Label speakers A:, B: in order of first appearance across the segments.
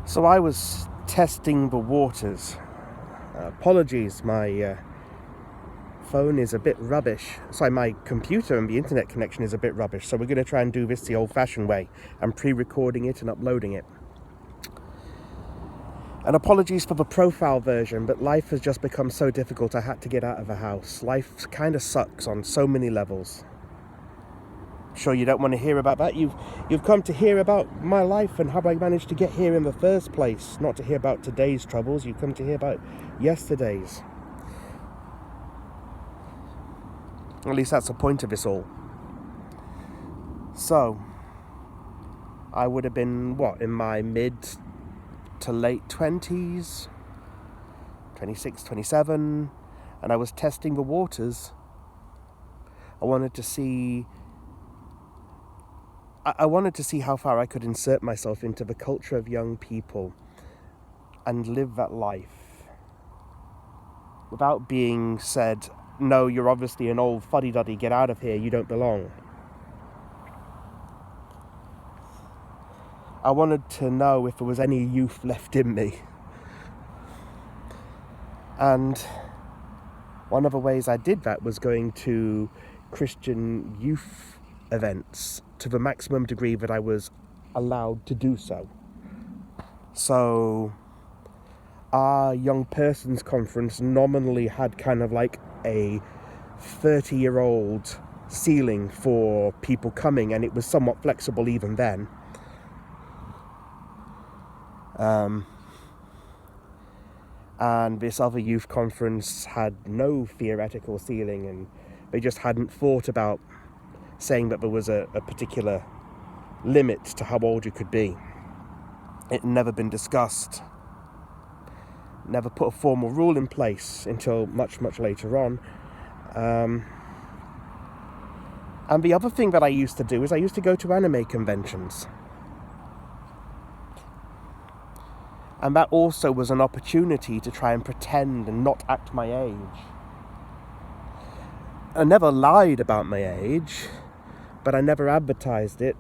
A: So I was testing the waters. Apologies, my phone is a bit rubbish. Sorry, my computer and the internet connection is a bit rubbish. So we're going to try and do this the old-fashioned way. I'm pre-recording it and uploading it. And apologies for the profile version, but life has just become so difficult I had to get out of the house. Life kind of sucks on so many levels. Sure, you don't want to hear about that. You've come to hear about my life and how I managed to get here in the first place, not to hear about today's troubles. You've come to hear about yesterday's. At least that's the point of this all. So, I would have been, in my mid to late 20s, 26, 27, and I was testing the waters. I wanted to see how far I could insert myself into the culture of young people and live that life without being said, no, you're obviously an old fuddy-duddy, get out of here, you don't belong. I wanted to know if there was any youth left in me. And one of the ways I did that was going to Christian youth events to the maximum degree that I was allowed to do so. So our young persons conference nominally had kind of like a 30-year-old ceiling for people coming, and it was somewhat flexible even then. And this other youth conference had no theoretical ceiling, and they just hadn't thought about saying that there was a particular limit to how old you could be. It had never been discussed. Never put a formal rule in place until much, much later on. And the other thing that I used to do is I used to go to anime conventions. And that also was an opportunity to try and pretend and not act my age. I never lied about my age, but I never advertised it.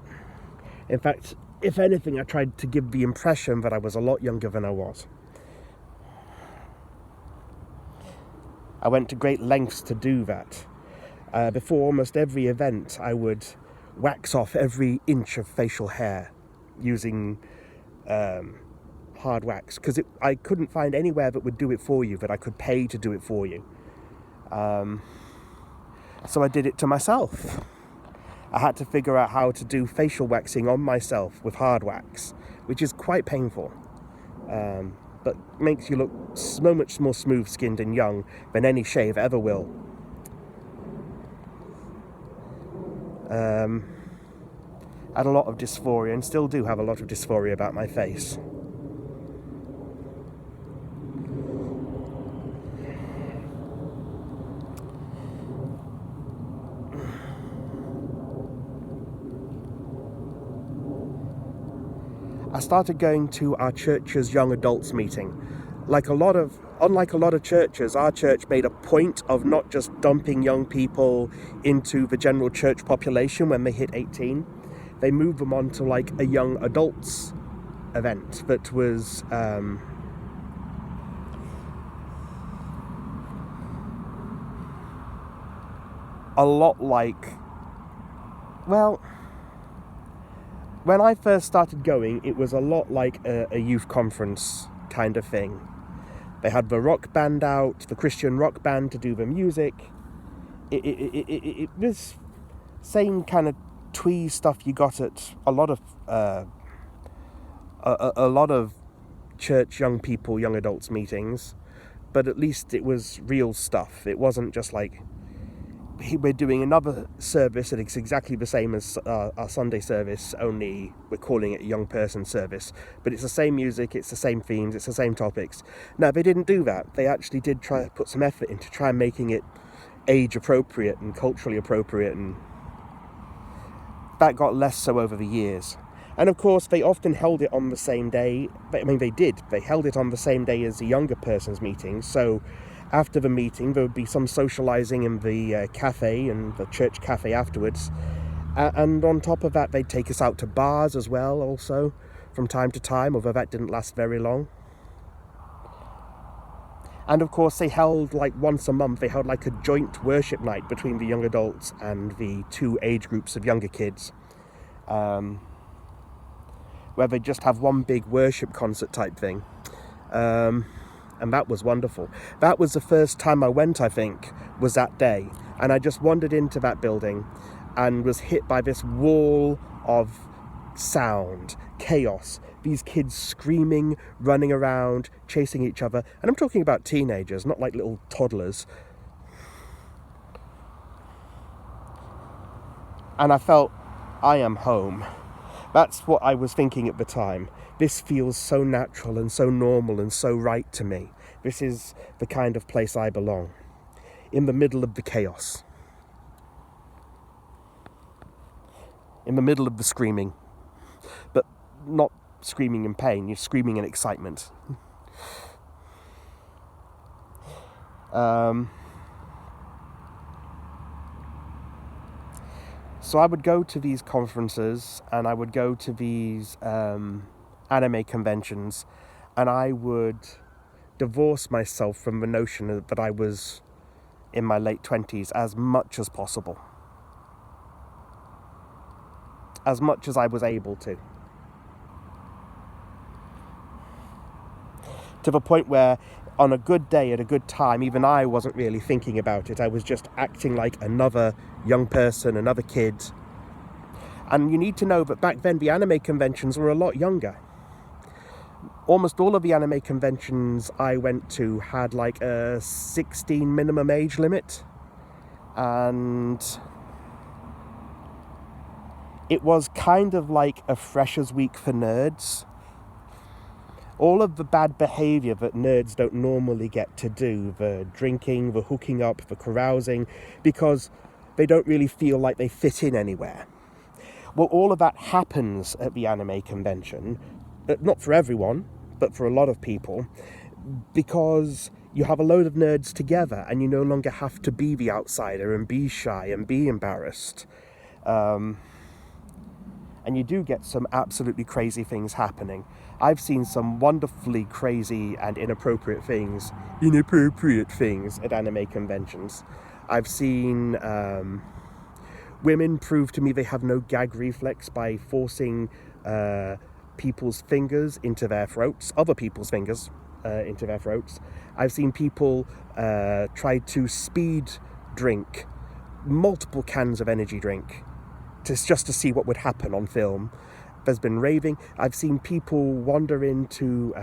A: In fact, if anything, I tried to give the impression that I was a lot younger than I was. I went to great lengths to do that. Before almost every event, I would wax off every inch of facial hair using hard wax, because I couldn't find anywhere that would do it for you, that I could pay to do it for you. So I did it to myself. I had to figure out how to do facial waxing on myself with hard wax, which is quite painful, but makes you look so much more smooth-skinned and young than any shave ever will. I had a lot of dysphoria, and still do have a lot of dysphoria about my face. I started going to our church's young adults meeting. Unlike a lot of churches, our church made a point of not just dumping young people into the general church population when they hit 18. They moved them on to like a young adults event that was a lot like, when I first started going, it was a lot like a youth conference kind of thing. They had the rock band out, the Christian rock band to do the music. It was same kind of twee stuff you got at a lot of church young people, young adults meetings, but at least it was real stuff. It wasn't just like, we're doing another service and it's exactly the same as our Sunday service, only we're calling it a young person service. But it's the same music, it's the same themes, it's the same topics. Now, they didn't do that. They actually did try to put some effort into try making it age appropriate and culturally appropriate, and that got less so over the years. And of course, they often held it on the same day. They held it on the same day as the younger person's meeting. So after the meeting, there would be some socialising in the cafe and the church cafe afterwards. And on top of that, they'd take us out to bars as well, also. from time to time, although that didn't last very long. And of course they held like once a month, they held like a joint worship night between the young adults and the two age groups of younger kids, where they just have one big worship concert type thing. And that was wonderful. That was the first time I went, I think, was that day. And I just wandered into that building and was hit by this wall of sound, chaos, these kids screaming, running around, chasing each other. And I'm talking about teenagers, not like little toddlers. And I felt, I am home. That's what I was thinking at the time. This feels so natural and so normal and so right to me. This is the kind of place I belong. In the middle of the chaos. In the middle of the screaming. But not screaming in pain, you're screaming in excitement. So I would go to these conferences and I would go to these anime conventions, and I would divorce myself from the notion that I was in my late 20s as much as possible. As much as I was able to. To the point where on a good day at a good time, even I wasn't really thinking about it. I was just acting like another young person, another kid. And you need to know that back then the anime conventions were a lot younger. Almost all of the anime conventions I went to had like a 16 minimum age limit. And it was kind of like a freshers week for nerds. All of the bad behaviour that nerds don't normally get to do, the drinking, the hooking up, the carousing, because they don't really feel like they fit in anywhere. Well, all of that happens at the anime convention, not for everyone, but for a lot of people, because you have a load of nerds together and you no longer have to be the outsider and be shy and be embarrassed. And you do get some absolutely crazy things happening. I've seen some wonderfully crazy and inappropriate things at anime conventions. I've seen women prove to me they have no gag reflex by forcing people's fingers into their throats, other people's fingers into their throats. I've seen people try to speed drink multiple cans of energy drink just to see what would happen on film. There's been raving. I've seen people wander into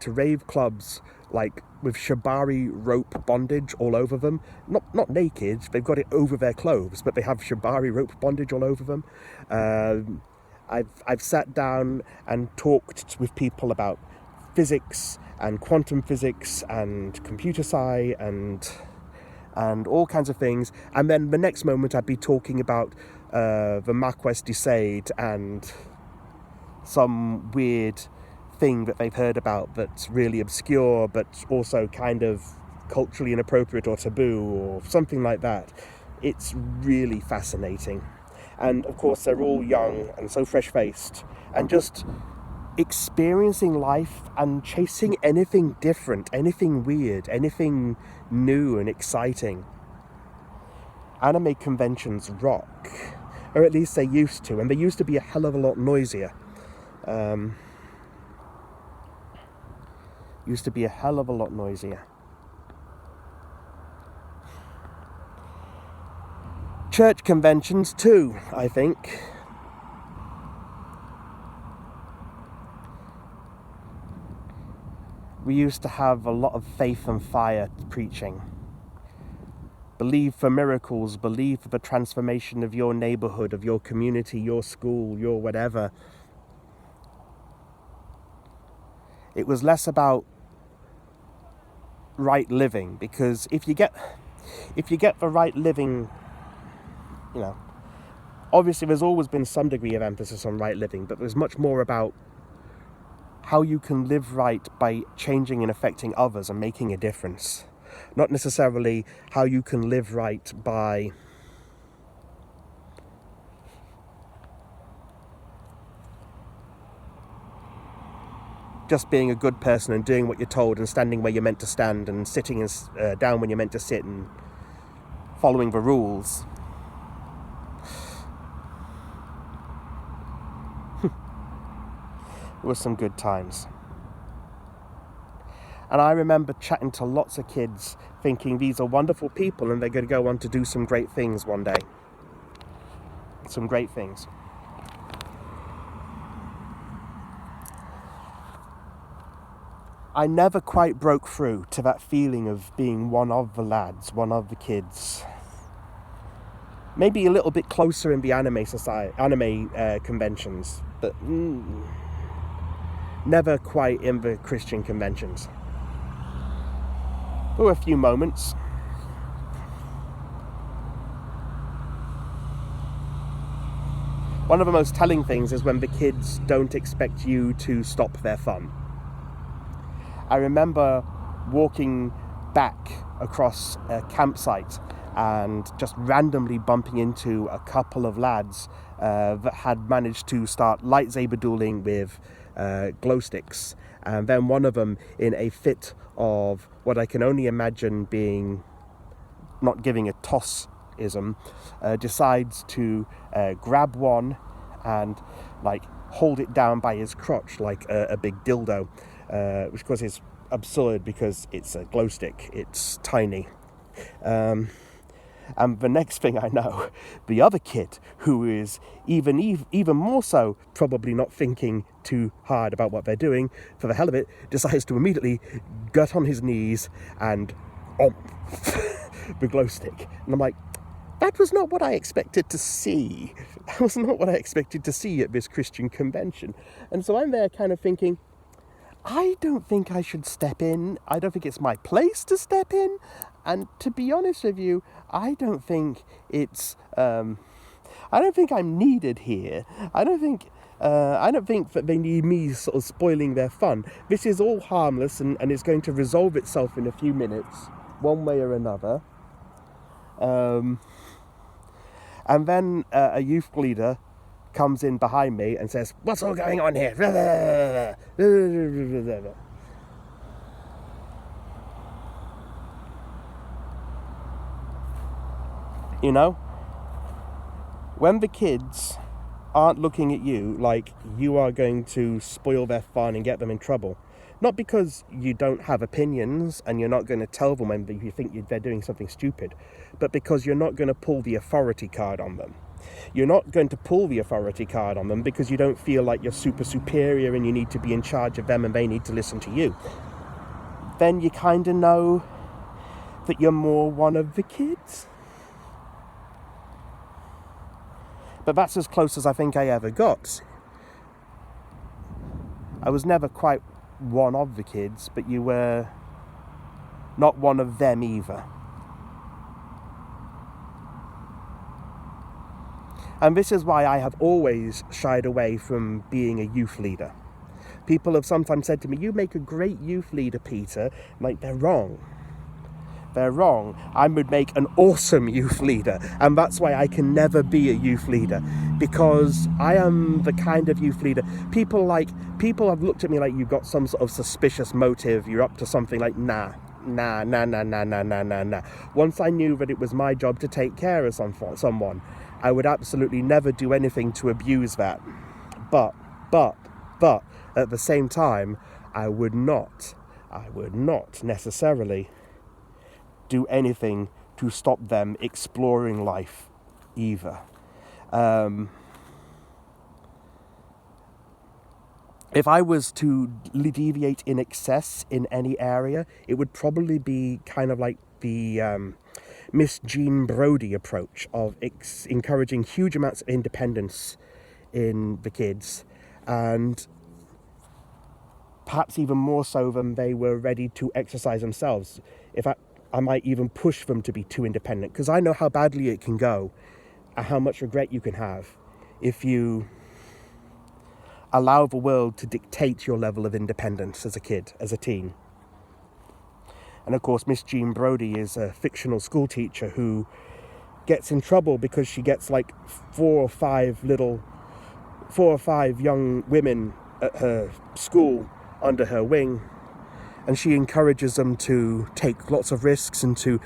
A: rave clubs like with shibari rope bondage all over them. Not naked, they've got it over their clothes, but they have shibari rope bondage all over them. I've sat down and talked with people about physics and quantum physics and computer sci and all kinds of things, and then the next moment I'd be talking about the Marquess de Sade and some weird thing that they've heard about that's really obscure but also kind of culturally inappropriate or taboo or something like that. It's really fascinating. And of course they're all young and so fresh-faced and just experiencing life and chasing anything different, anything weird, anything new and exciting. Anime conventions rock, or at least they used to, and they used to be a hell of a lot noisier. Church conventions too, I think. We used to have a lot of faith and fire preaching. Believe for miracles, believe for the transformation of your neighborhood, of your community, your school, your whatever. It was less about right living, because if you get the right living, obviously there's always been some degree of emphasis on right living, but there's much more about how you can live right by changing and affecting others and making a difference. Not necessarily how you can live right by just being a good person and doing what you're told and standing where you're meant to stand and sitting down when you're meant to sit and following the rules. It was some good times. And I remember chatting to lots of kids thinking these are wonderful people and they're going to go on to do some great things one day. Some great things. I never quite broke through to that feeling of being one of the lads, one of the kids. Maybe a little bit closer in the anime conventions, but never quite in the Christian conventions. There were a few moments. One of the most telling things is when the kids don't expect you to stop their fun. I remember walking back across a campsite and just randomly bumping into a couple of lads that had managed to start lightsaber dueling with glow sticks. And then one of them, in a fit of what I can only imagine being not giving a toss-ism, decides to grab one and hold it down by his crotch like a big dildo, which of course is absurd because it's a glow stick. It's tiny. And the next thing I know, the other kid, who is even more so probably not thinking too hard about what they're doing, for the hell of it, decides to immediately get on his knees and the glow stick. And I'm like, that was not what I expected to see. That was not what I expected to see at this Christian convention. And so I'm there kind of thinking, I don't think I should step in. I don't think it's my place to step in. And to be honest with you, I don't think it's. I don't think I'm needed here. I don't think that they need me sort of spoiling their fun. This is all harmless and it's going to resolve itself in a few minutes, one way or another. And then a youth leader comes in behind me and says, "What's all going on here?" You know, when the kids aren't looking at you like you are going to spoil their fun and get them in trouble, not because you don't have opinions and you're not going to tell them when you think they're doing something stupid, but because you're not going to pull the authority card on them. You're not going to pull the authority card on them because you don't feel like you're super superior and you need to be in charge of them and they need to listen to you. Then you kind of know that you're more one of the kids. But that's as close as I think I ever got. I was never quite one of the kids, but you were not one of them either. And this is why I have always shied away from being a youth leader. People have sometimes said to me, "You make a great youth leader, Peter." I'm like, they're wrong. They're wrong. I would make an awesome youth leader, and that's why I can never be a youth leader, because I am the kind of youth leader. People have looked at me like you've got some sort of suspicious motive, you're up to something. Like, nah. Once I knew that it was my job to take care of someone, I would absolutely never do anything to abuse that. But at the same time, I would not necessarily do anything to stop them exploring life either. If I was to deviate in excess in any area, it would probably be kind of like the Miss Jean Brodie approach of encouraging huge amounts of independence in the kids, and perhaps even more so than they were ready to exercise themselves. In fact, I might even push them to be too independent, because I know how badly it can go and how much regret you can have if you allow the world to dictate your level of independence as a kid, as a teen. And of course, Miss Jean Brodie is a fictional school teacher who gets in trouble because she gets like four or five young women at her school under her wing, and she encourages them to take lots of risks and to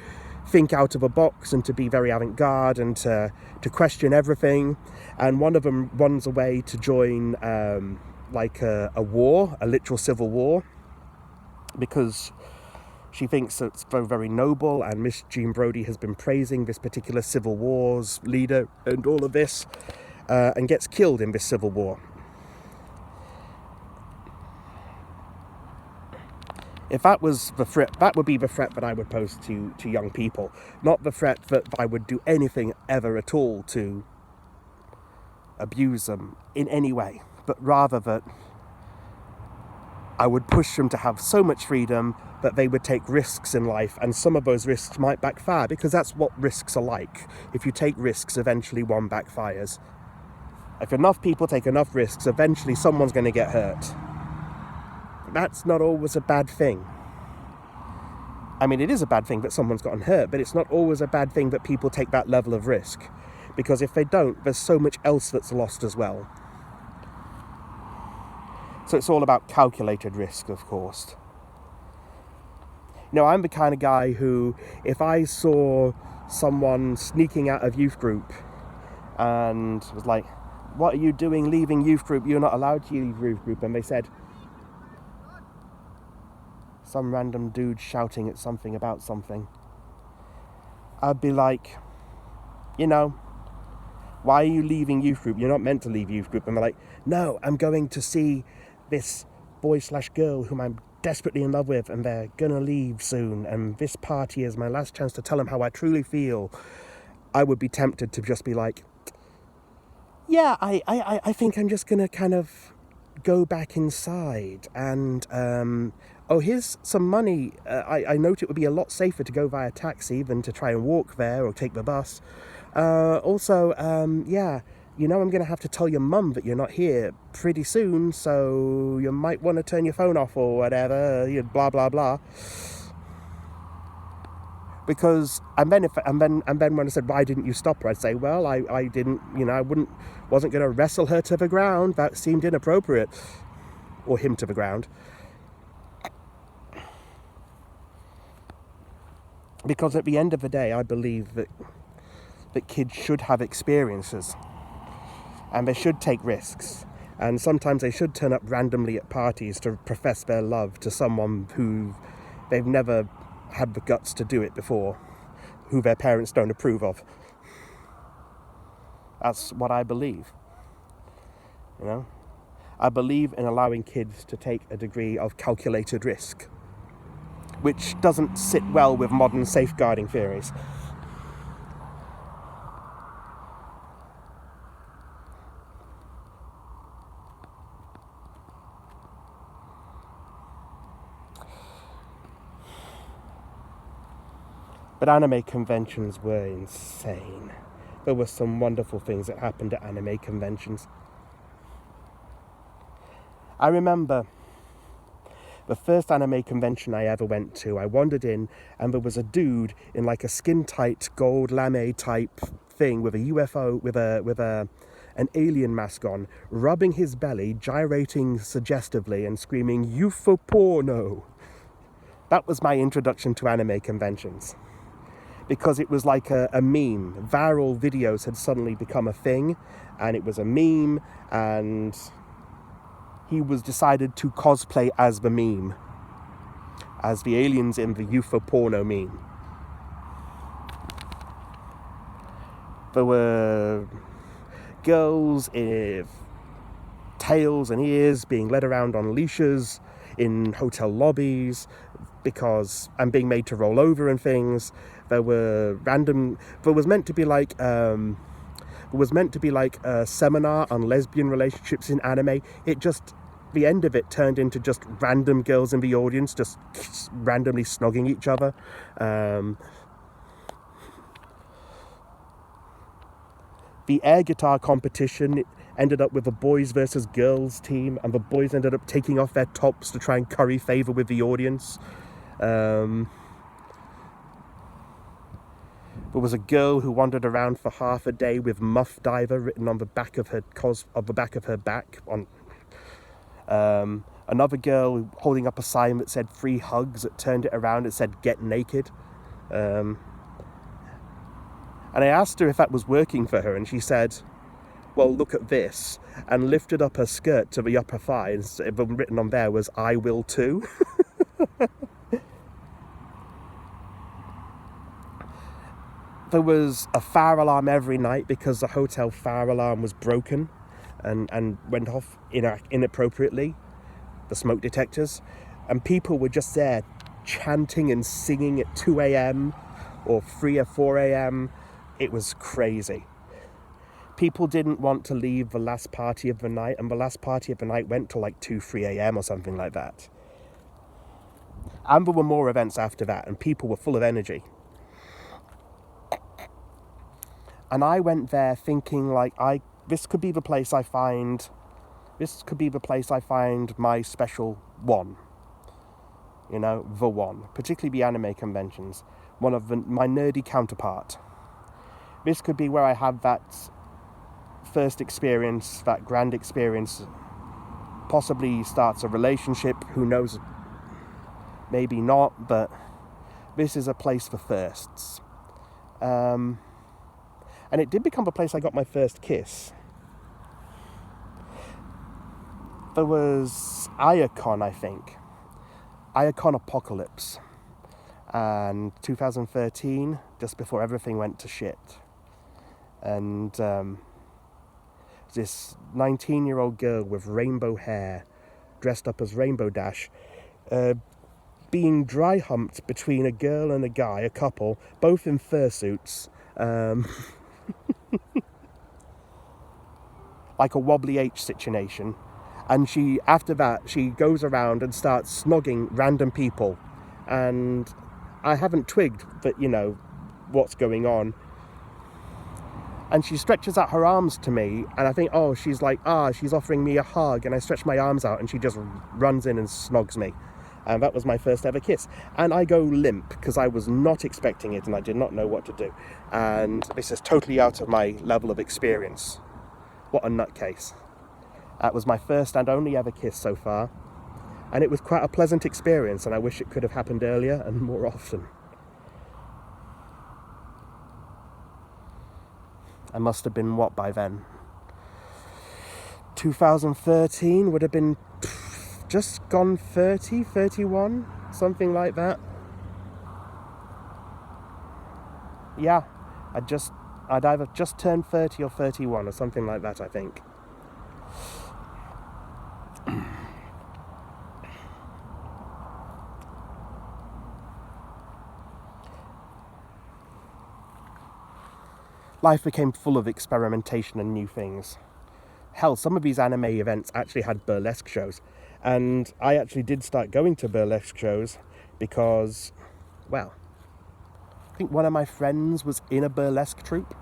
A: think out of a box and to be very avant-garde and to question everything. And one of them runs away to join a war, a literal civil war, because she thinks it's very, very noble, and Miss Jean Brodie has been praising this particular civil war's leader and all of this, and gets killed in this civil war. If that was the threat, that would be the threat that I would pose to young people. Not the threat that I would do anything ever at all to abuse them in any way, but rather that I would push them to have so much freedom that they would take risks in life, and some of those risks might backfire, because that's what risks are like. If you take risks, eventually one backfires. If enough people take enough risks, eventually someone's going to get hurt. That's not always a bad thing. I mean, it is a bad thing that someone's gotten hurt, but it's not always a bad thing that people take that level of risk. Because if they don't, there's so much else that's lost as well. So it's all about calculated risk, of course. You know, I'm the kind of guy who, if I saw someone sneaking out of youth group and was like, "What are you doing leaving youth group? You're not allowed to leave youth group." And they said, some random dude shouting at something about something, I'd be like, you know, why are you leaving youth group? You're not meant to leave youth group. And they're like, no, I'm going to see this boy/girl whom I'm desperately in love with, and they're gonna leave soon, and this party is my last chance to tell them how I truly feel. I would be tempted to just be like, yeah, I think I'm just gonna kind of go back inside and oh, here's some money. I note it would be a lot safer to go via taxi than to try and walk there or take the bus. Also, yeah, you know, I'm going to have to tell your mum that you're not here pretty soon, so you might want to turn your phone off or whatever, blah, blah, blah. Because, and then when I said, why didn't you stop her? I'd say, well, I didn't, you know, wasn't going to wrestle her to the ground. That seemed inappropriate. Or him to the ground. Because at the end of the day, I believe that kids should have experiences, and they should take risks, and sometimes they should turn up randomly at parties to profess their love to someone who they've never had the guts to do it before, who their parents don't approve of. That's what I believe. You know, I believe in allowing kids to take a degree of calculated risk, which doesn't sit well with modern safeguarding theories. But anime conventions were insane. There were some wonderful things that happened at anime conventions. I remember the first anime convention I ever went to. I wandered in, and there was a dude in like a skin-tight gold lame type thing with a UFO, with an alien mask on, rubbing his belly, gyrating suggestively, and screaming "UFO porno." That was my introduction to anime conventions, because it was like a meme. Viral videos had suddenly become a thing, and it was a meme, and he was decided to cosplay as the meme, as the aliens in the UFO porno meme. There were girls with tails and ears being led around on leashes in hotel lobbies and being made to roll over and things. There was meant to be like a seminar on lesbian relationships in anime. The end of it turned into just random girls in the audience just randomly snogging each other. The air guitar competition ended up with a boys versus girls team, and the boys ended up taking off their tops to try and curry favor with the audience. There was a girl who wandered around for half a day with "Muff Diver" written on the back of her back. Another girl holding up a sign that said free hugs, that turned it around, it said get naked. And I asked her if that was working for her, and she said, well, look at this, and lifted up her skirt to the upper thigh, and written on there was, I will too. There was a fire alarm every night because the hotel fire alarm was broken and went off inappropriately, the smoke detectors, and people were just there chanting and singing at 2 a.m. or 3 or 4 a.m. It was crazy. People didn't want to leave the last party of the night, and the last party of the night went till like 2, 3 a.m. or something like that. And there were more events after that, and people were full of energy. And I went there thinking like, this could be the place I find my special one. You know, the one. Particularly the anime conventions. My nerdy counterpart. This could be where I have that first experience, that grand experience. Possibly starts a relationship, who knows, maybe not, but this is a place for firsts. And it did become a place I got my first kiss. There was Iacon, I think. Iacon Apocalypse. And 2013, just before everything went to shit. And this 19-year-old girl with rainbow hair, dressed up as Rainbow Dash, being dry humped between a girl and a guy, a couple, both in fursuits. Like a wobbly H situation. And after that, she goes around and starts snogging random people. And I haven't twigged that, you know, what's going on. And she stretches out her arms to me, and I think, oh, she's like, she's offering me a hug, and I stretch my arms out, and she just runs in and snogs me. And that was my first ever kiss. And I go limp, because I was not expecting it, and I did not know what to do. And this is totally out of my level of experience. What a nutcase. That was my first and only ever kiss so far. And it was quite a pleasant experience, and I wish it could have happened earlier and more often. I must have been, what, by then? 2013 would have been just gone 30, 31, something like that. Yeah, I'd either just turned 30 or 31 or something like that, I think. Life became full of experimentation and new things. Hell, some of these anime events actually had burlesque shows. And I actually did start going to burlesque shows because, well, I think one of my friends was in a burlesque troupe.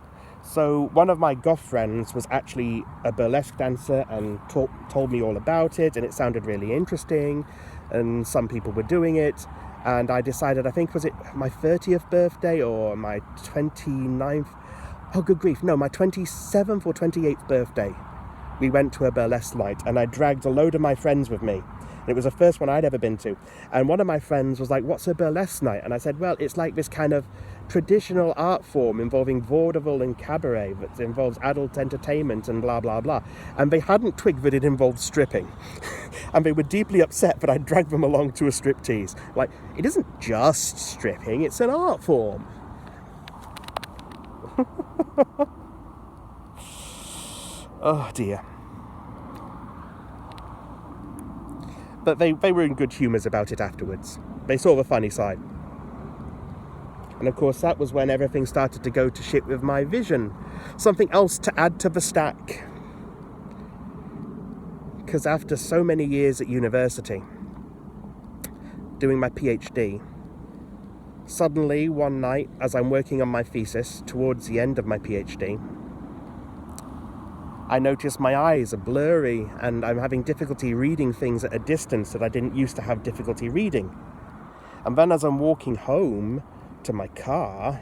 A: So one of my goth friends was actually a burlesque dancer and told me all about it, and it sounded really interesting, and some people were doing it. And I decided, I think, was it my 30th birthday or my 29th? Oh, good grief, no, my 27th or 28th birthday. We went to a burlesque night, and I dragged a load of my friends with me. And it was the first one I'd ever been to. And one of my friends was like, what's a burlesque night? And I said, well, it's like this kind of traditional art form involving vaudeville and cabaret that involves adult entertainment and blah, blah, blah. And they hadn't twigged that it involved stripping. And they were deeply upset that I dragged them along to a striptease. Like, it isn't just stripping, it's an art form. Oh dear. But they were in good humours about it afterwards. They saw the funny side. And of course that was when everything started to go to shit with my vision. Something else to add to the stack. Because after so many years at university, doing my PhD, suddenly one night as I'm working on my thesis towards the end of my PhD, I notice my eyes are blurry and I'm having difficulty reading things at a distance that I didn't used to have difficulty reading. And then as I'm walking home to my car,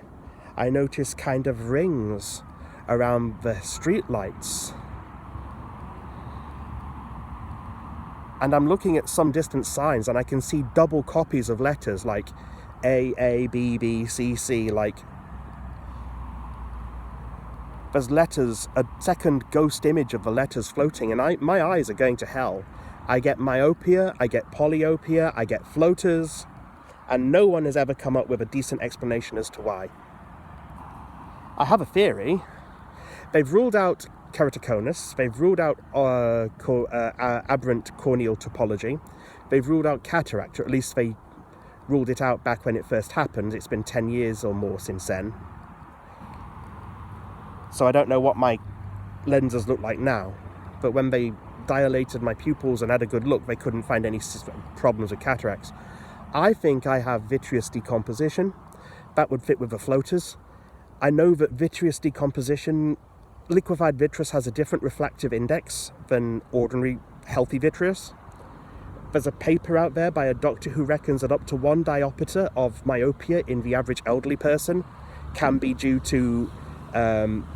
A: I notice kind of rings around the street lights. And I'm looking at some distant signs and I can see double copies of letters like A, B, B, C, C, like there's letters, a second ghost image of the letters floating, and my eyes are going to hell. I get myopia, I get polyopia, I get floaters, and no one has ever come up with a decent explanation as to why. I have a theory. They've ruled out keratoconus, they've ruled out aberrant corneal topology, they've ruled out cataract, or at least they ruled it out back when it first happened. It's been 10 years or more since then. So I don't know what my lenses look like now, but when they dilated my pupils and had a good look, they couldn't find any problems with cataracts. I think I have vitreous decomposition. That would fit with the floaters. I know that vitreous decomposition, liquefied vitreous has a different refractive index than ordinary healthy vitreous. There's a paper out there by a doctor who reckons that up to 1 diopter of myopia in the average elderly person can be due to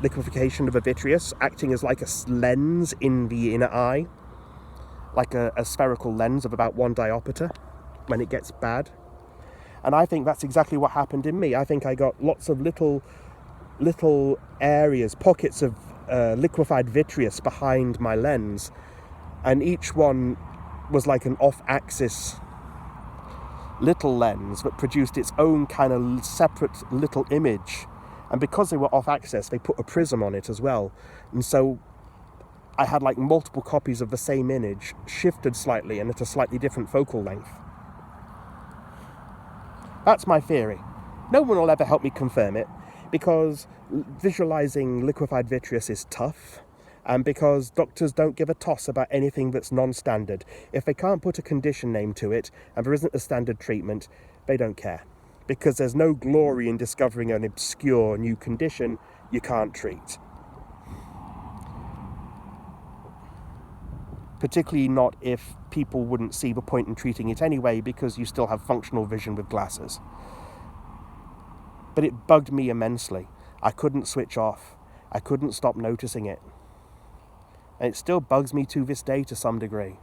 A: liquefaction of a vitreous acting as like a lens in the inner eye, like a spherical lens of about 1 diopter when it gets bad. And I think that's exactly what happened in me. I think I got lots of little areas, pockets of liquefied vitreous behind my lens, and each one was like an off-axis little lens that produced its own kind of separate little image. And because they were off-axis, they put a prism on it as well. And so I had like multiple copies of the same image, shifted slightly and at a slightly different focal length. That's my theory. No one will ever help me confirm it, because visualizing liquefied vitreous is tough, and because doctors don't give a toss about anything that's non-standard. If they can't put a condition name to it, and there isn't a standard treatment, they don't care. Because there's no glory in discovering an obscure new condition you can't treat. Particularly not if people wouldn't see the point in treating it anyway, because you still have functional vision with glasses. But it bugged me immensely. I couldn't switch off. I couldn't stop noticing it. And it still bugs me to this day to some degree.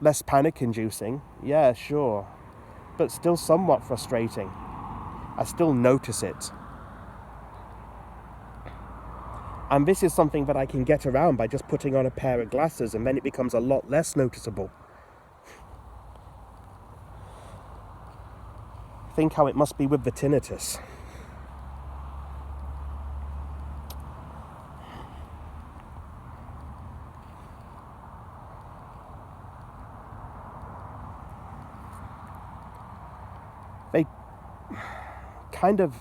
A: Less panic-inducing, yeah, sure, but still somewhat frustrating. I still notice it. And this is something that I can get around by just putting on a pair of glasses, and then it becomes a lot less noticeable. Think how it must be with the tinnitus. They kind of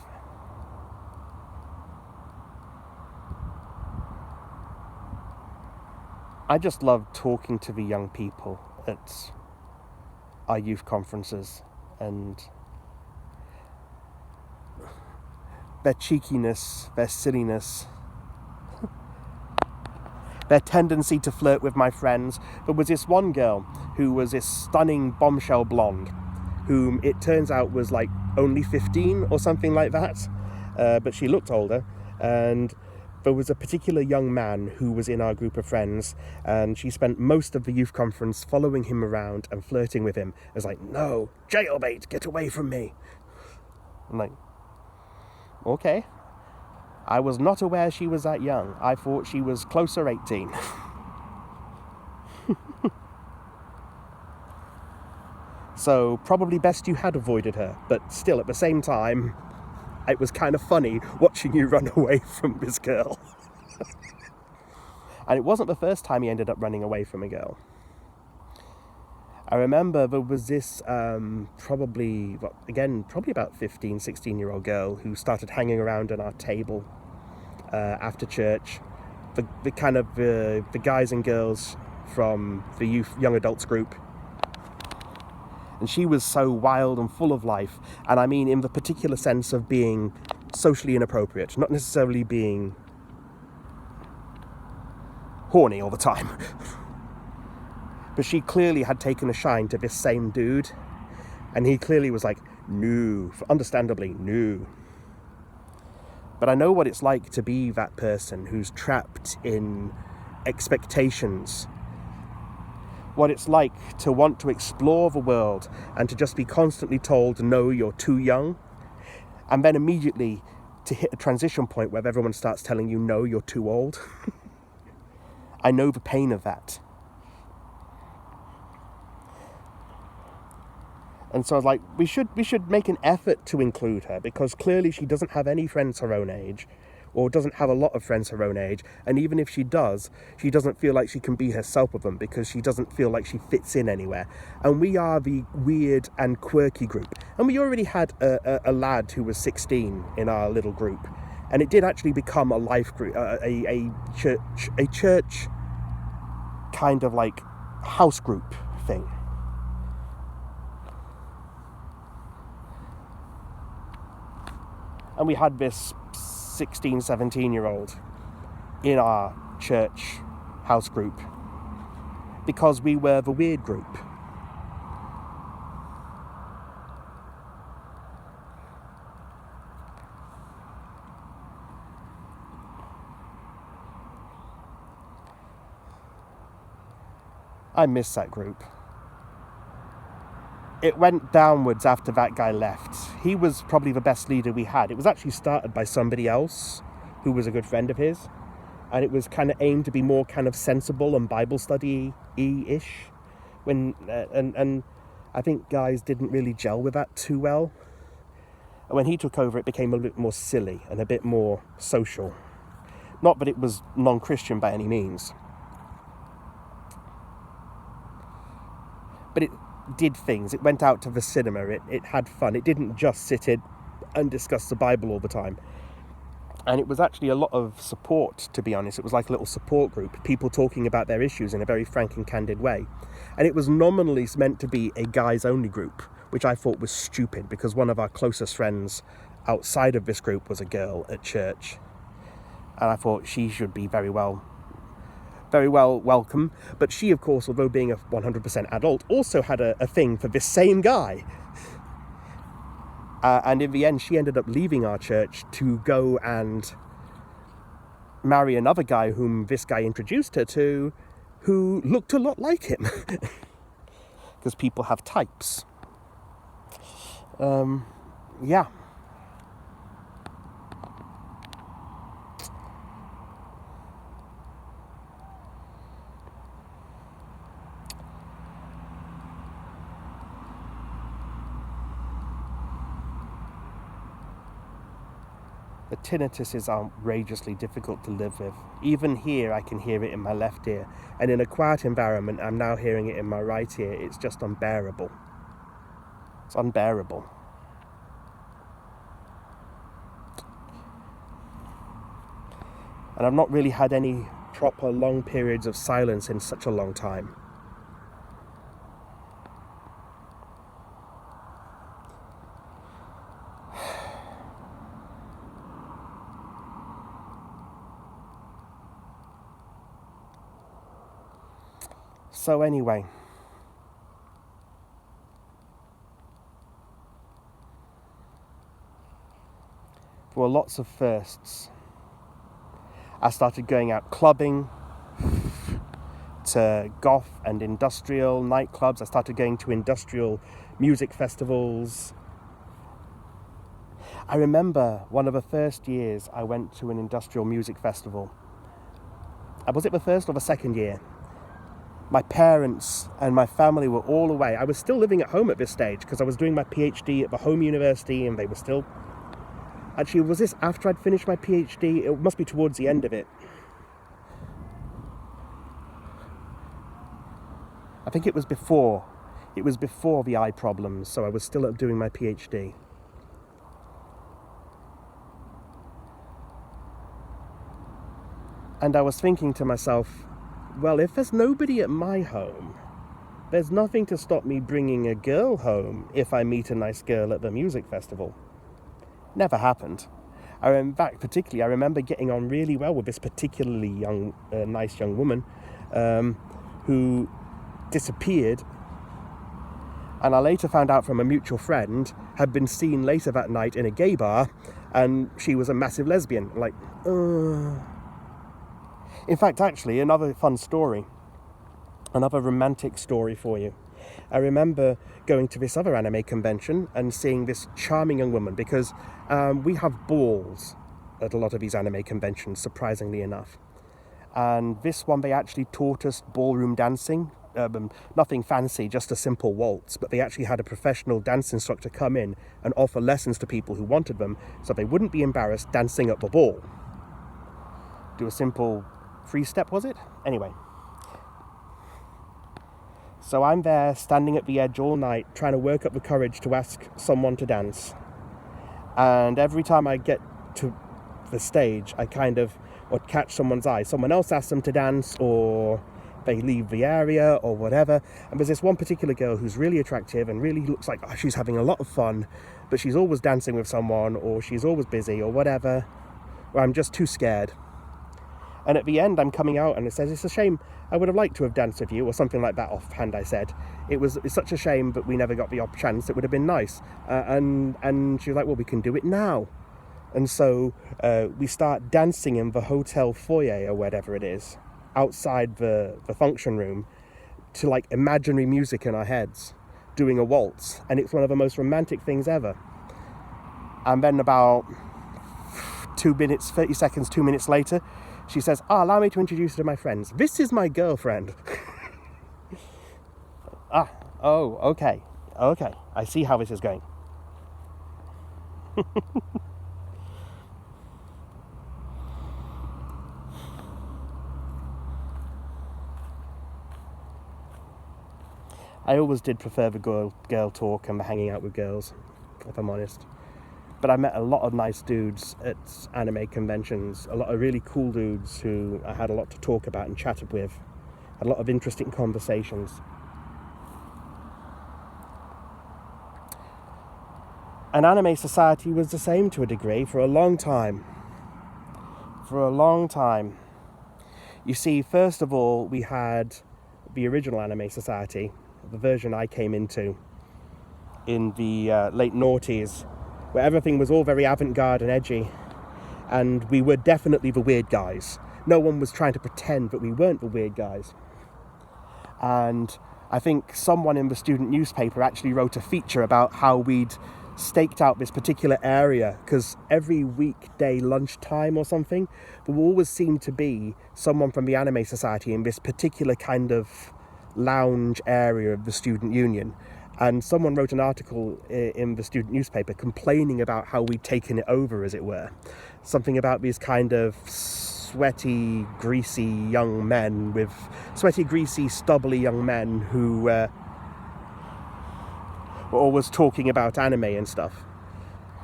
A: I just love talking to the young people at our youth conferences, and their cheekiness, their silliness, their tendency to flirt with my friends. There was this one girl who was this stunning bombshell blonde, whom it turns out was like only 15 or something like that, but she looked older. And there was a particular young man who was in our group of friends, and she spent most of the youth conference following him around and flirting with him. It was like, no, jailbait, get away from me. I'm like, okay. I was not aware she was that young. I thought she was closer 18. So probably best you had avoided her, but still at the same time, it was kind of funny watching you run away from this girl. And it wasn't the first time he ended up running away from a girl. I remember there was this probably about 15, 16-year-old girl who started hanging around on our table after church. The kind of the guys and girls from the young adults group. And she was so wild and full of life, and I mean in the particular sense of being socially inappropriate, not necessarily being horny all the time. But she clearly had taken a shine to this same dude, and he clearly was like, no, understandably, no. But I know what it's like to be that person who's trapped in expectations what it's like to want to explore the world and to just be constantly told, no, you're too young, and then immediately to hit a transition point where everyone starts telling you, no, you're too old. I know the pain of that. And so I was like, we should make an effort to include her, because clearly she doesn't have any friends her own age, or doesn't have a lot of friends her own age, and even if she does, she doesn't feel like she can be herself with them because she doesn't feel like she fits in anywhere. And we are the weird and quirky group. And we already had a lad who was 16 in our little group, and it did actually become a life group, a church kind of like house group thing. And we had this 16, 17-year-old in our church house group because we were the weird group. I miss that group. It went downwards after that guy left. He was probably the best leader we had. It was actually started by somebody else who was a good friend of his. And it was kind of aimed to be more kind of sensible and Bible study-ish. And I think guys didn't really gel with that too well. And when he took over, it became a bit more silly and a bit more social. Not that it was non-Christian by any means. But it did things. It went out to the cinema. It had fun. It didn't just sit in and discuss the Bible all the time. And it was actually a lot of support, to be honest. It was like a little support group, people talking about their issues in a very frank and candid way. And it was nominally meant to be a guys-only group, which I thought was stupid, because one of our closest friends outside of this group was a girl at church. And I thought she should be very well welcome. But she, of course, although being a 100% adult, also had a thing for this same guy. And in the end, she ended up leaving our church to go and marry another guy whom this guy introduced her to, who looked a lot like him. Because people have types. Yeah. The tinnitus is outrageously difficult to live with. Even here, I can hear it in my left ear. And in a quiet environment, I'm now hearing it in my right ear. It's just unbearable. It's unbearable. And I've not really had any proper long periods of silence in such a long time. So anyway, there were lots of firsts. I started going out clubbing, to goth and industrial nightclubs. I started going to industrial music festivals. I remember one of the first years I went to an industrial music festival. Was it the first or the second year? My parents and my family were all away. I was still living at home at this stage because I was doing my PhD at the home university, and they were still... Actually, was this after I'd finished my PhD? It must be towards the end of it. I think it was before. It was before the eye problems, so I was still doing my PhD. And I was thinking to myself, well, if there's nobody at my home, there's nothing to stop me bringing a girl home if I meet a nice girl at the music festival. Never happened. In fact, particularly, I remember getting on really well with this particularly nice young woman who disappeared. And I later found out from a mutual friend, had been seen later that night in a gay bar, and she was a massive lesbian. In fact, actually, another fun story. Another romantic story for you. I remember going to this other anime convention and seeing this charming young woman, because we have balls at a lot of these anime conventions, surprisingly enough. And this one, they actually taught us ballroom dancing. Nothing fancy, just a simple waltz, but they actually had a professional dance instructor come in and offer lessons to people who wanted them, so they wouldn't be embarrassed dancing up the ball. Do a simple free step, was it? Anyway. So I'm there, standing at the edge all night, trying to work up the courage to ask someone to dance. And every time I get to the stage, I kind of would catch someone's eye. Someone else asks them to dance, or they leave the area, or whatever. And there's this one particular girl who's really attractive and really looks like she's having a lot of fun, but she's always dancing with someone, or she's always busy, or whatever, or I'm just too scared. And at the end, I'm coming out and it says, "It's a shame, I would have liked to have danced with you," or something like that offhand. I said, it's such a shame that we never got the chance. It would have been nice. And she was like, "Well, we can do it now." And so we start dancing in the hotel foyer, or whatever it is, outside the function room, to like imaginary music in our heads, doing a waltz. And it's one of the most romantic things ever. And then about 2 minutes, 30 seconds, 2 minutes later, she says, "Allow me to introduce you to my friends. This is my girlfriend." Okay. I see how this is going. I always did prefer the girl talk and the hanging out with girls, if I'm honest. But I met a lot of nice dudes at anime conventions, a lot of really cool dudes who I had a lot to talk about and chatted with, had a lot of interesting conversations. And anime society was the same to a degree for a long time. You see, first of all, we had the original anime society, the version I came into in the late noughties, where everything was all very avant-garde and edgy, and we were definitely the weird guys. No one was trying to pretend that we weren't the weird guys. And I think someone in the student newspaper actually wrote a feature about how we'd staked out this particular area, because every weekday lunchtime or something, there always seemed to be someone from the anime society in this particular kind of lounge area of the student union. And someone wrote an article in the student newspaper complaining about how we'd taken it over, as it were. Something about these kind of sweaty, greasy, stubbly young men who were always talking about anime and stuff.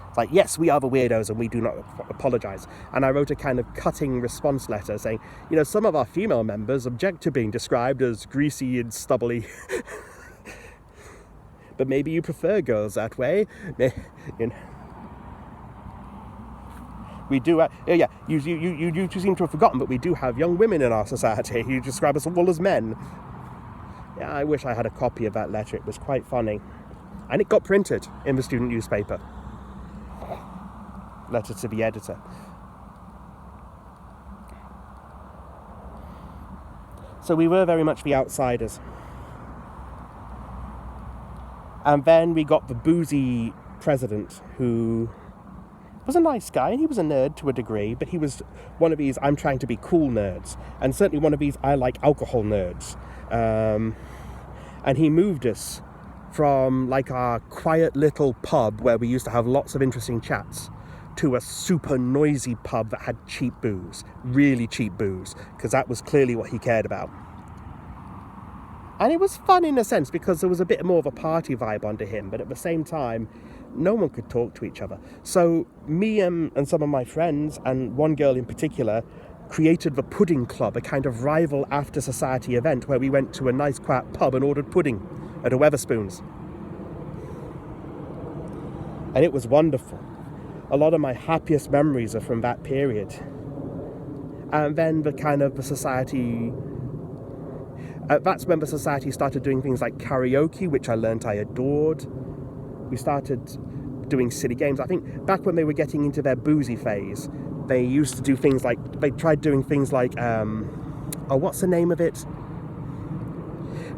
A: It's like, yes, we are the weirdos and we do not apologise. And I wrote a kind of cutting response letter saying, some of our female members object to being described as greasy and stubbly. But maybe you prefer girls that way. We do. You seem to have forgotten, but we do have young women in our society. You describe us all as men. Yeah, I wish I had a copy of that letter. It was quite funny, and it got printed in the student newspaper. Letter to the editor. So we were very much the outsiders. And then we got the boozy president, who was a nice guy, and he was a nerd to a degree, but he was one of these I'm trying to be cool nerds, and certainly one of these I like alcohol nerds. And he moved us from like our quiet little pub where we used to have lots of interesting chats to a super noisy pub that had cheap booze, really cheap booze, because that was clearly what he cared about. And it was fun in a sense, because there was a bit more of a party vibe under him, but at the same time, no one could talk to each other. So me and some of my friends, and one girl in particular, created the Pudding Club, a kind of rival after-society event where we went to a nice quiet pub and ordered pudding at a Wetherspoons. And it was wonderful. A lot of my happiest memories are from that period. And then the society... that's when the society started doing things like karaoke, which I learnt I adored. We started doing silly games. I think back when they were getting into their boozy phase, they used to do things like... They tried doing things like... what's the name of it?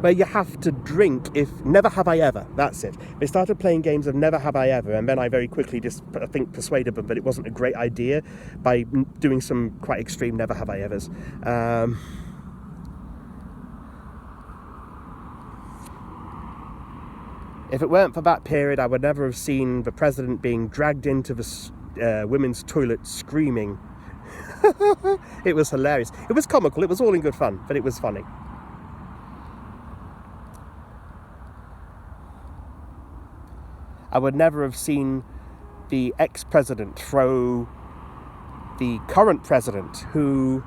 A: where you have to drink if Never Have I Ever, that's it. They started playing games of Never Have I Ever, and then I very quickly persuaded them that it wasn't a great idea by doing some quite extreme Never Have I Evers. If it weren't for that period, I would never have seen the president being dragged into the women's toilet screaming. It was hilarious. It was comical, it was all in good fun, but it was funny. I would never have seen the ex-president throw the current president, who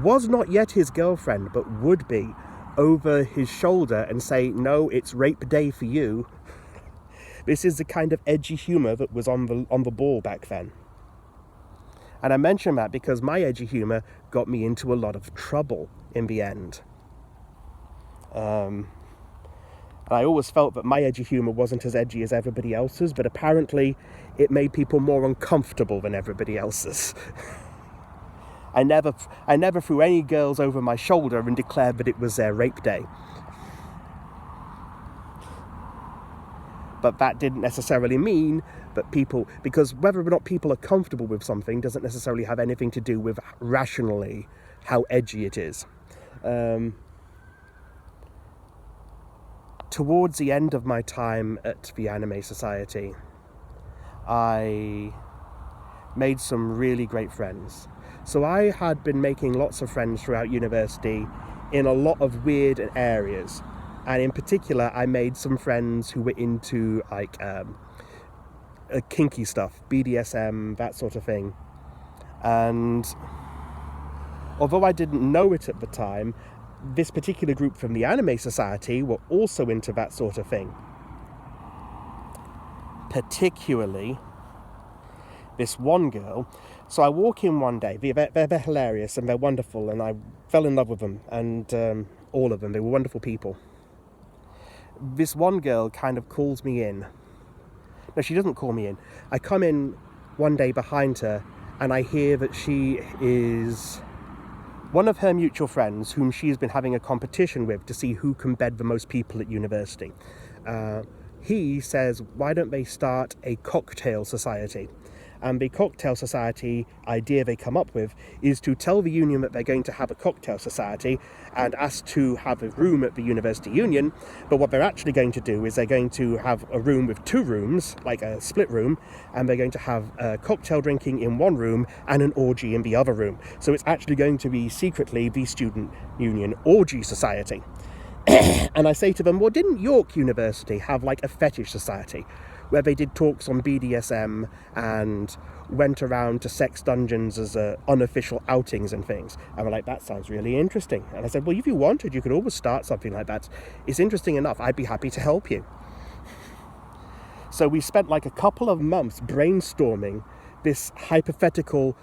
A: was not yet his girlfriend, but would be, over his shoulder and say, "No, it's rape day for you." This is the kind of edgy humour that was on the ball back then. And I mention that because my edgy humour got me into a lot of trouble in the end. And I always felt that my edgy humour wasn't as edgy as everybody else's, but apparently it made people more uncomfortable than everybody else's. I never threw any girls over my shoulder and declared that it was their rape day. But that didn't necessarily mean that people, because whether or not people are comfortable with something doesn't necessarily have anything to do with rationally how edgy it is. Towards the end of my time at the Anime Society, I made some really great friends. So I had been making lots of friends throughout university in a lot of weird areas. And in particular, I made some friends who were into kinky stuff, BDSM, that sort of thing. And although I didn't know it at the time, this particular group from the Anime Society were also into that sort of thing. Particularly this one girl. So I walk in one day, they're hilarious and they're wonderful, and I fell in love with them, and all of them, they were wonderful people. This one girl kind of calls me in. No, she doesn't call me in. I come in one day behind her, and I hear that she is one of her mutual friends whom she's been having a competition with to see who can bed the most people at university. He says, why don't they start a cocktail society? And the cocktail society idea they come up with is to tell the union that they're going to have a cocktail society and ask to have a room at the university union. But what they're actually going to do is they're going to have a room with two rooms, like a split room, and they're going to have cocktail drinking in one room and an orgy in the other room. So it's actually going to be secretly the student union orgy society. And I say to them, well, didn't York University have like a fetish society where they did talks on BDSM and went around to sex dungeons as unofficial outings and things? And we're like, that sounds really interesting. And I said, well, if you wanted, you could always start something like that. It's interesting enough. I'd be happy to help you. So we spent like a couple of months brainstorming this hypothetical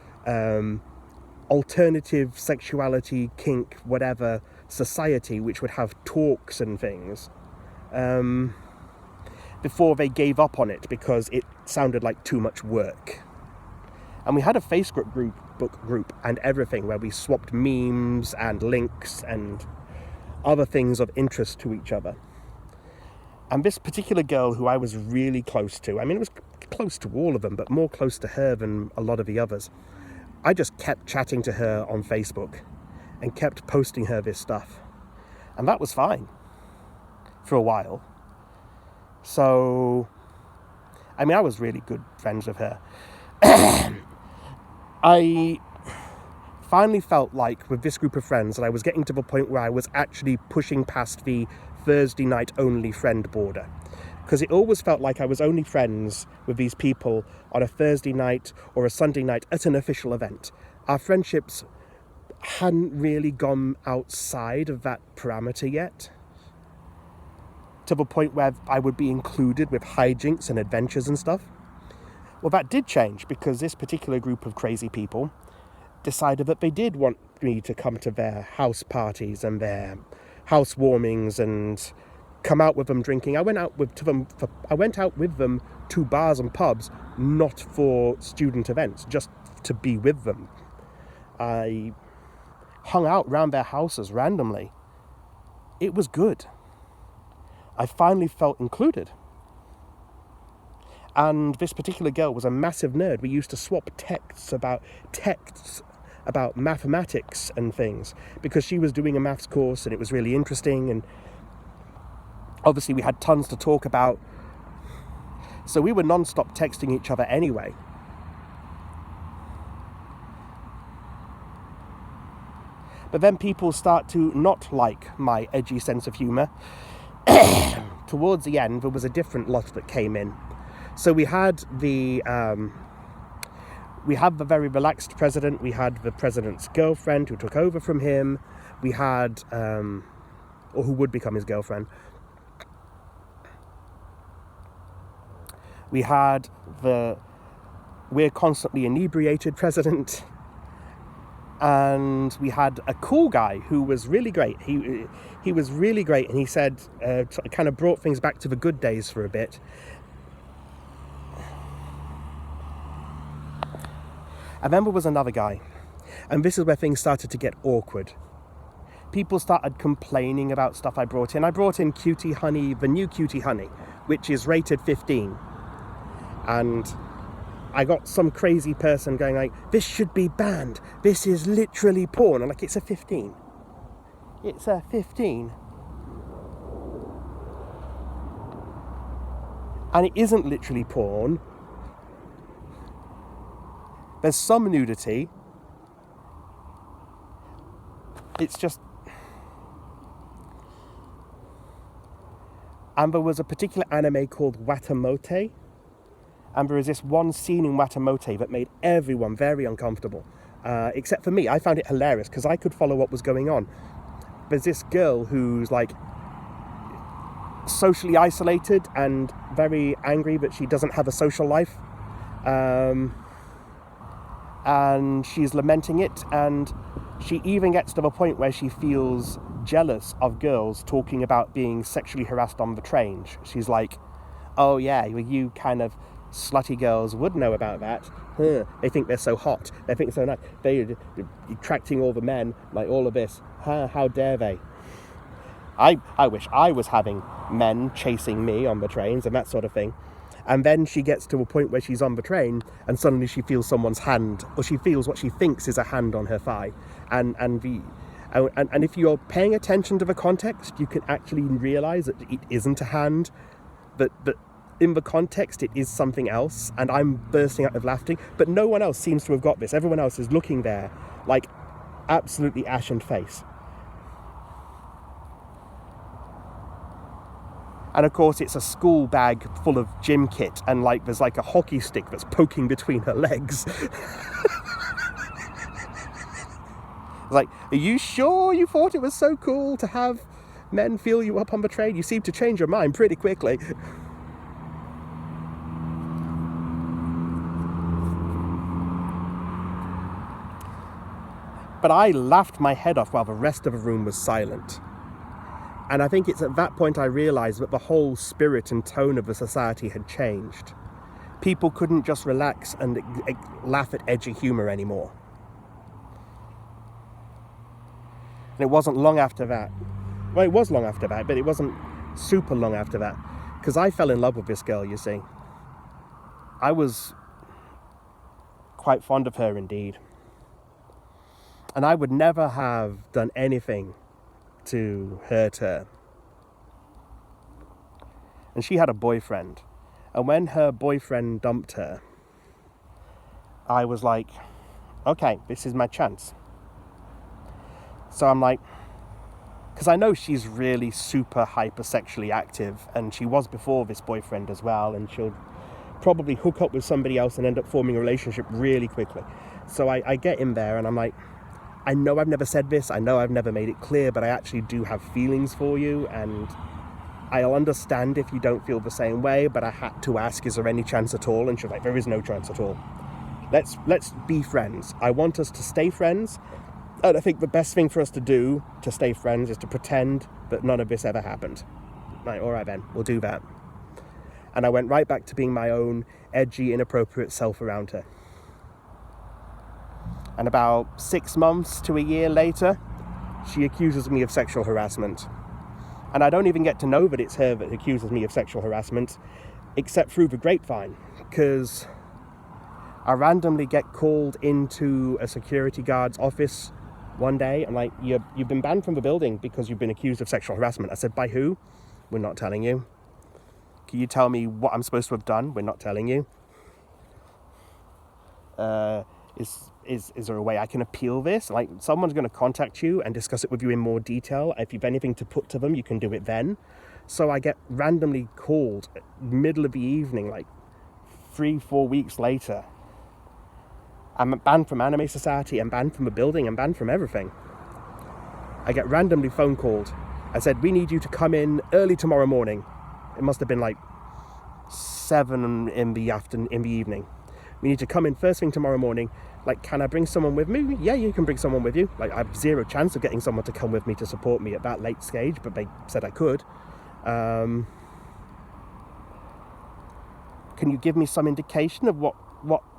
A: alternative sexuality, kink, whatever society, which would have talks and things. Before they gave up on it because it sounded like too much work. And we had a Facebook group and everything where we swapped memes and links and other things of interest to each other. And this particular girl who I was really close to, I mean, it was close to all of them, but more close to her than a lot of the others. I just kept chatting to her on Facebook and kept posting her this stuff. And that was fine for a while. So, I mean, I was really good friends with her. I finally felt like with this group of friends that I was getting to the point where I was actually pushing past the Thursday night only friend border. Because it always felt like I was only friends with these people on a Thursday night or a Sunday night at an official event. Our friendships hadn't really gone outside of that parameter yet, to the point where I would be included with hijinks and adventures and stuff. Well, that did change because this particular group of crazy people decided that they did want me to come to their house parties and their housewarmings and come out with them drinking. I went out with them to bars and pubs, not for student events, just to be with them. I hung out around their houses randomly. it was good. I finally felt included. And this particular girl was a massive nerd. We used to swap texts about mathematics and things, because she was doing a maths course and it was really interesting, and obviously we had tons to talk about. So we were non-stop texting each other anyway. But then people start to not like my edgy sense of humour. Towards the end, there was a different lot that came in. So we had the very relaxed president. We had the president's girlfriend who took over from him. We had, or who would become his girlfriend. We had the we're constantly inebriated president. And we had a cool guy who was really great. He was really great, and he said, kind of brought things back to the good days for a bit. And then there was another guy, and this is where things started to get awkward. People started complaining about stuff I brought in. I brought in Cutie Honey, the new Cutie Honey, which is rated 15. And I got some crazy person going like, this should be banned. This is literally porn. I'm like, it's a 15. It's a 15. And it isn't literally porn. There's some nudity. It's just... And there was a particular anime called Watamote. And there is this one scene in Watamote that made everyone very uncomfortable. Except for me. I found it hilarious because I could follow what was going on. There's this girl who's like socially isolated and very angry that she doesn't have a social life. And she's lamenting it, and she even gets to the point where she feels jealous of girls talking about being sexually harassed on the train. She's like, oh yeah, you kind of slutty girls would know about that. They think they're so hot. They think so nice. They're attracting all the men, like all of this. How dare they? I wish I was having men chasing me on the trains and that sort of thing. And then she gets to a point where she's on the train and suddenly she feels someone's hand, or she feels what she thinks is a hand on her thigh. And if you're paying attention to the context, you can actually realise that it isn't a hand, but in the context it is something else. And I'm bursting out of laughing, but no one else seems to have got this. Everyone else is looking there like absolutely ashen face. And of course it's a school bag full of gym kit, and like there's like a hockey stick that's poking between her legs. It's like, are you sure you thought it was so cool to have men feel you up on the train? You seem to change your mind pretty quickly. But I laughed my head off while the rest of the room was silent. And I think it's at that point I realised that the whole spirit and tone of the society had changed. People couldn't just relax and laugh at edgy humour anymore. And it wasn't long after that. Well, it was long after that, but it wasn't super long after that. Because I fell in love with this girl, you see. I was quite fond of her indeed. And I would never have done anything to hurt her. And she had a boyfriend. And when her boyfriend dumped her, I was like, okay, this is my chance. So I'm like, because I know she's really super hypersexually active, and she was before this boyfriend as well, and she'll probably hook up with somebody else and end up forming a relationship really quickly. So I get in there and I'm like, I know I've never said this, I know I've never made it clear, but I actually do have feelings for you, and I'll understand if you don't feel the same way, but I had to ask, is there any chance at all? And she was like, there is no chance at all. Let's be friends. I want us to stay friends, and I think the best thing for us to do to stay friends is to pretend that none of this ever happened. Right, all right then, we'll do that. And I went right back to being my own edgy, inappropriate self around her. And about 6 months to a year later, she accuses me of sexual harassment. And I don't even get to know that it's her that accuses me of sexual harassment, except through the grapevine, because I randomly get called into a security guard's office one day. I'm like, you've been banned from the building because you've been accused of sexual harassment. I said, by who? We're not telling you. Can you tell me what I'm supposed to have done? We're not telling you. Is there a way I can appeal this? Like, someone's going to contact you and discuss it with you in more detail. If you've anything to put to them, you can do it then. So I get randomly called middle of the evening, like 3-4 weeks later. I'm banned from Anime Society, I'm banned from a building, I'm banned from everything. I get randomly phone called. I said, we need you to come in early tomorrow morning. It must have been like 7 in the evening. We need to come in first thing tomorrow morning. Like, can I bring someone with me? Yeah, you can bring someone with you. Like, I have zero chance of getting someone to come with me to support me at that late stage, but they said I could. Can you give me some indication of what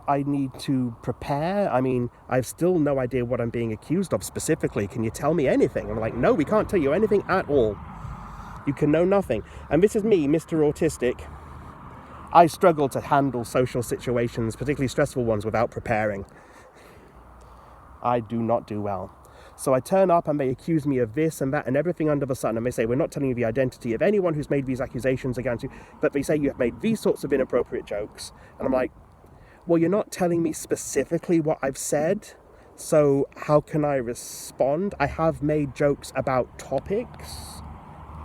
A: I need to prepare? I mean, I've still no idea what I'm being accused of specifically. Can you tell me anything? I'm like, no, we can't tell you anything at all. You can know nothing. And this is me, Mr. Autistic. I struggle to handle social situations, particularly stressful ones, without preparing. I do not do well. So I turn up and they accuse me of this and that and everything under the sun. And they say, we're not telling you the identity of anyone who's made these accusations against you, but they say you have made these sorts of inappropriate jokes. And I'm like, well, you're not telling me specifically what I've said, so how can I respond? I have made jokes about topics.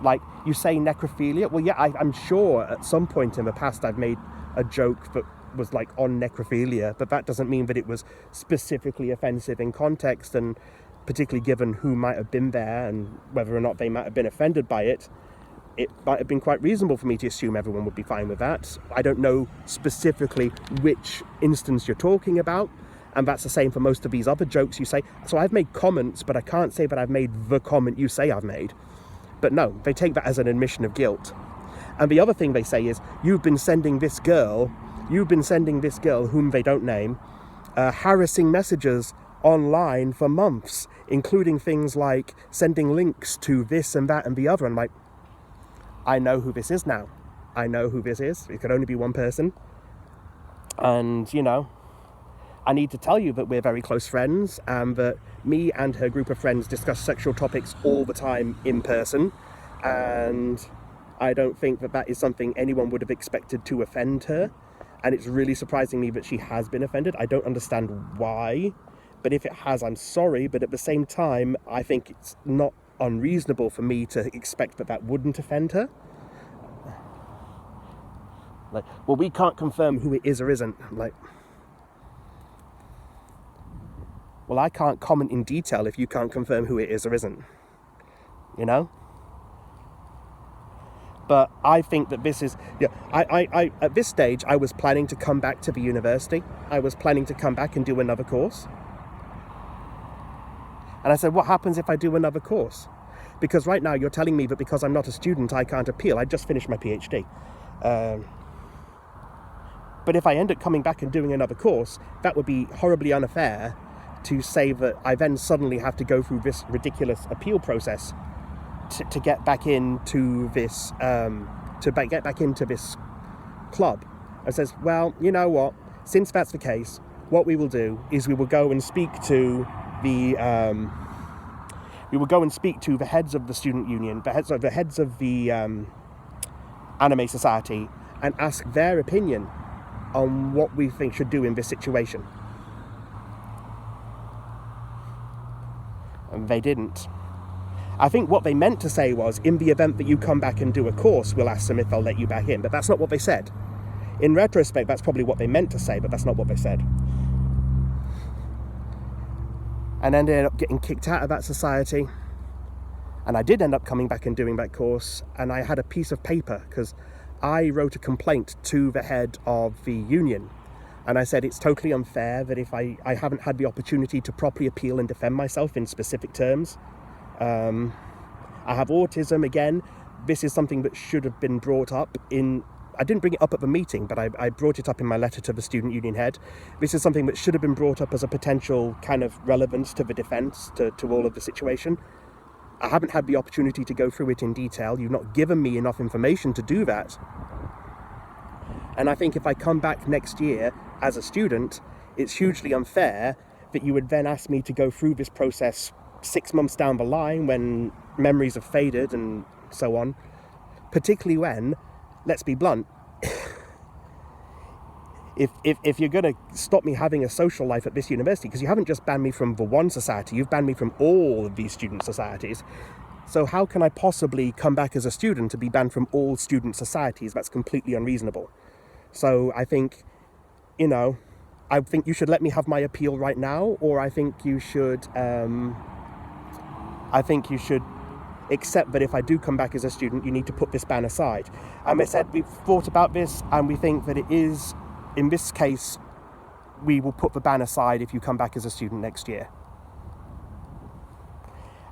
A: Like, you say necrophilia. Well, yeah, I'm sure at some point in the past I've made a joke that was like on necrophilia, but that doesn't mean that it was specifically offensive in context, and particularly given who might have been there and whether or not they might have been offended by it, it might have been quite reasonable for me to assume everyone would be fine with that. I don't know specifically which instance you're talking about, and that's the same for most of these other jokes you say. So I've made comments, but I can't say that I've made the comment you say I've made. But no, they take that as an admission of guilt. And the other thing they say is, you've been sending this girl whom they don't name, harassing messages online for months, including things like sending links to this and that and the other. And I'm like, I know who this is now. I know who this is. It could only be one person. And, you know, I need to tell you that we're very close friends, and that me and her group of friends discuss sexual topics all the time in person. And I don't think that that is something anyone would have expected to offend her. And it's really surprising me that she has been offended. I don't understand why. But if it has, I'm sorry. But at the same time, I think it's not unreasonable for me to expect that that wouldn't offend her. Like, well, we can't confirm who it is or isn't. I'm like, well, I can't comment in detail if you can't confirm who it is or isn't. You know? But I think that this is, yeah, I at this stage, I was planning to come back to the university. I was planning to come back and do another course. And I said, what happens if I do another course? Because right now you're telling me that because I'm not a student, I can't appeal. I just finished my PhD. But if I end up coming back and doing another course, that would be horribly unfair to say that I then suddenly have to go through this ridiculous appeal process to get back into this, get back into this club. And says, well, you know what? Since that's the case, what we will do is we will go and speak to the heads of the student union, the heads of the Anime Society, and ask their opinion on what we think should do in this situation. And they didn't. I think what they meant to say was, in the event that you come back and do a course, we'll ask them if they'll let you back in. But that's not what they said. In retrospect, that's probably what they meant to say, but that's not what they said. And ended up getting kicked out of that society. And I did end up coming back and doing that course. And I had a piece of paper, because I wrote a complaint to the head of the union. And I said, it's totally unfair that if I haven't had the opportunity to properly appeal and defend myself in specific terms. I have autism again. This is something that should have been brought up in... I didn't bring it up at the meeting, but I brought it up in my letter to the student union head. This is something that should have been brought up as a potential kind of relevance to the defence, to all of the situation. I haven't had the opportunity to go through it in detail. You've not given me enough information to do that. And I think if I come back next year as a student, it's hugely unfair that you would then ask me to go through this process 6 months down the line when memories have faded and so on. Particularly when, let's be blunt, if you're going to stop me having a social life at this university, because you haven't just banned me from the one society, you've banned me from all of these student societies. So how can I possibly come back as a student to be banned from all student societies? That's completely unreasonable. So I think, I think you should let me have my appeal right now, or I think you should accept that if I do come back as a student, you need to put this ban aside. I said we've thought about this, and we think that it is, in this case, we will put the ban aside if you come back as a student next year.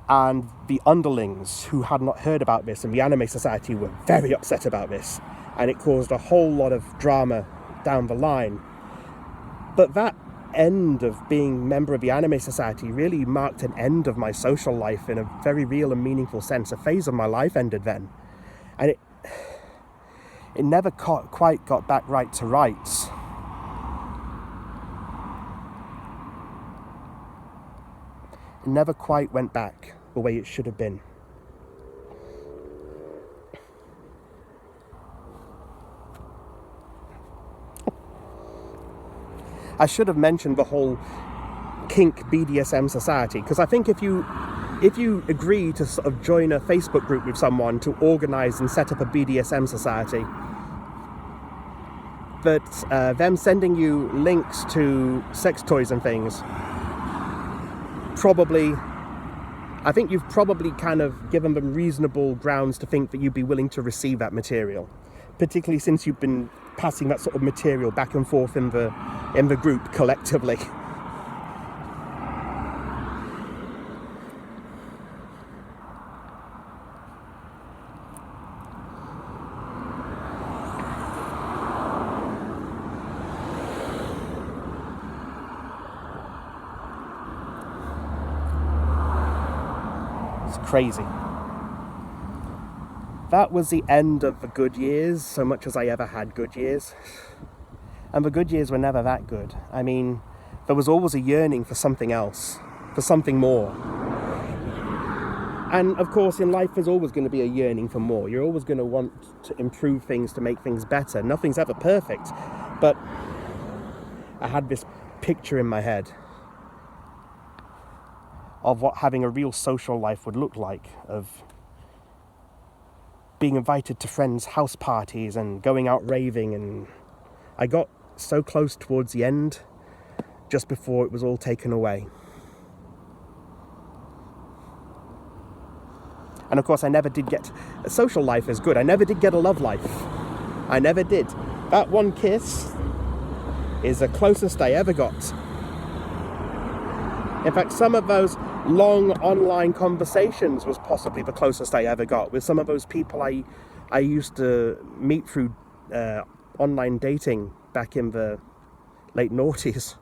A: And the underlings who had not heard about this in the Anime Society were very upset about this, and it caused a whole lot of drama down the line. But that end of being member of the Anime Society really marked an end of my social life in a very real and meaningful sense. A phase of my life ended then, and it never quite got back right to rights. It never quite went back the way it should have been. I should have mentioned the whole kink BDSM society, because I think if you agree to sort of join a Facebook group with someone to organise and set up a BDSM society, that them sending you links to sex toys and things, I think you've probably kind of given them reasonable grounds to think that you'd be willing to receive that material, particularly since you've been passing that sort of material back and forth in the group collectively. It's crazy. That was the end of the good years, so much as I ever had good years. And the good years were never that good. I mean, there was always a yearning for something else, for something more. And of course, in life, there's always going to be a yearning for more. You're always going to want to improve things, to make things better. Nothing's ever perfect. But I had this picture in my head of what having a real social life would look like, of being invited to friends' house parties and going out raving, and I got so close towards the end, just before it was all taken away. And of course I never did get a social life as good. I never did get a love life. I never did. That one kiss is the closest I ever got. In fact, some of those long online conversations was possibly the closest I ever got with some of those people I used to meet through online dating back in the late noughties.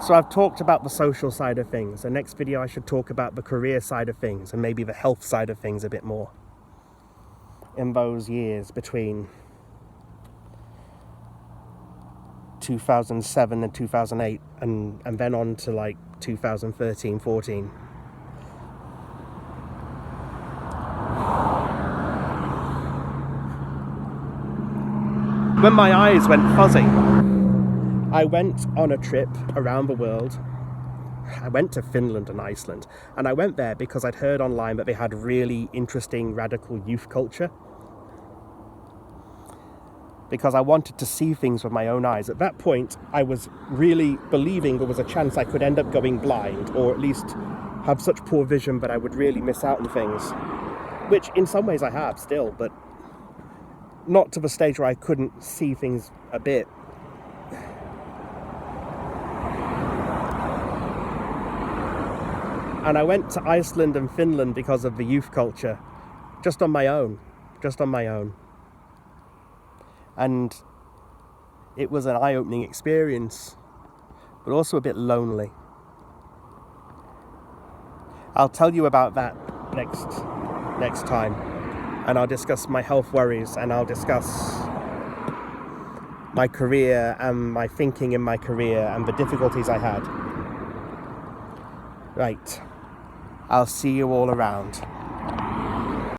A: So I've talked about the social side of things. The next video I should talk about the career side of things and maybe the health side of things a bit more. In those years between 2007 and 2008 and then on to like 2013, 14. When my eyes went fuzzy, I went on a trip around the world. I went to Finland and Iceland, and I went there because I'd heard online that they had really interesting radical youth culture. Because I wanted to see things with my own eyes. At that point, I was really believing there was a chance I could end up going blind, or at least have such poor vision that I would really miss out on things. Which in some ways I have still, but not to the stage where I couldn't see things a bit. And I went to Iceland and Finland because of the youth culture, just on my own. And it was an eye-opening experience, but also a bit lonely. I'll tell you about that next time, and I'll discuss my health worries, and I'll discuss my career and my thinking in my career and the difficulties I had. Right. I'll see you all around.